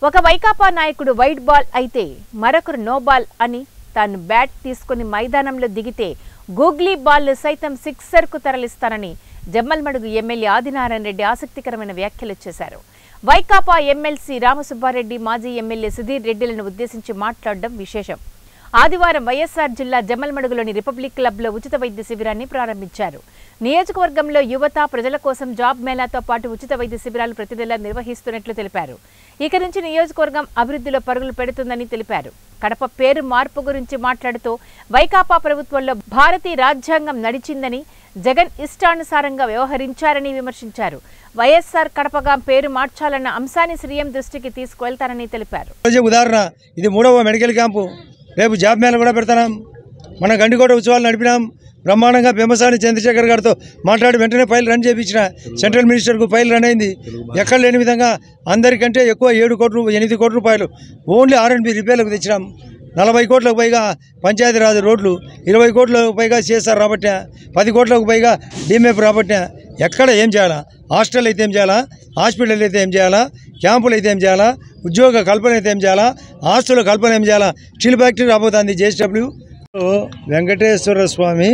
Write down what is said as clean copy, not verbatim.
ఒక వైకాపా నాయకుడు white ball అయితే మరొకరు నో బాల్ అని తాను బ్యాట్ తీసుకుని మైదానంలో దిగితే గూగ్లీ బాల్ సైతం సిక్సర్ కు తరలిస్తానని జమ్మలమడుగు ఎమ్మెల్యే ఆదినారాయణ రెడ్డి ఆసక్తికరమైన వ్యాఖ్యలు చేశారు. వైకాపా ఎమ్మెల్సీ రామసుబ్బారెడ్డి మాజీ ఎమ్మెల్యే సుధీర్ రెడ్డిలను ఉద్దేశించి మాట్లాడడం విశేషం. ఆదివారం వైఎస్ఆర్ జిల్లా జమ్మలమడుగులోని రిపబ్లిక్ క్లబ్లో ఉచిత వైద్య శిబిరాన్ని ప్రారంభించారు. నియోజకవర్గంలో యువత ప్రజల కోసం జాబ్ మేళాతో పాటు ఉచిత వైద్య శిబిరాలు ప్రతి నెలా నిర్వహిస్తున్నట్లు తెలిపారు. ఇక నుంచి నియోజకవర్గం అభివృద్ధిలో పరుగులు పెడుతుందని తెలిపారు. కడప పేరు మార్పు గురించి మాట్లాడుతూ వైకాపా ప్రభుత్వంలో భారతీయ రాజ్యాంగం నడిచిందని, జగన్ ఇష్టానుసారంగా వ్యవహరించారని విమర్శించారు. వైఎస్ఆర్ కడపగా పేరు మార్చాలన్న అంశాన్ని సీఎం దృష్టికి తీసుకువెళ్తారని తెలిపారు. ఉదాహరణ ఇది 3వ మెడికల్ క్యాంపు. రేపు జాబ్ మేళ కూడా పెడతాం. మన గండికోట ఉత్సవాలు నడిపినాం. బ్రహ్మాండంగా పెమ్మసాని చంద్రశేఖర్ గారితో మాట్లాడి వెంటనే ఫైల్ రన్ చేయించిన సెంట్రల్ మినిస్టర్కు ఫైల్ రన్ అయింది. ఎక్కడ లేని విధంగా అందరికంటే ఎక్కువ 7 కోట్లు 8 కోట్ల రూపాయలు ఓన్లీ R&B రిపేర్లకు తెచ్చినాం. 40 కోట్లకు పైగా పంచాయతీరాజ్ రోడ్లు, 20 కోట్లకు పైగా CSR రాబట్టినా, 10 కోట్లకు పైగా DMF రాబట్టినా. ఎక్కడ ఏం చేయాలా? హాస్టల్ అయితే ఏం చేయాలా? హాస్పిటల్ అయితే ఏం చేయాలా? క్యాంపులు అయితే ఏం చేయాలా? ఉద్యోగ కల్పన అయితే ఏం చేయాలా? ఆస్తుల కల్పన ఏం చేయాలా? స్టీల్ ఫ్యాక్టరీ రాబోతుంది JSW. వెంకటేశ్వర స్వామి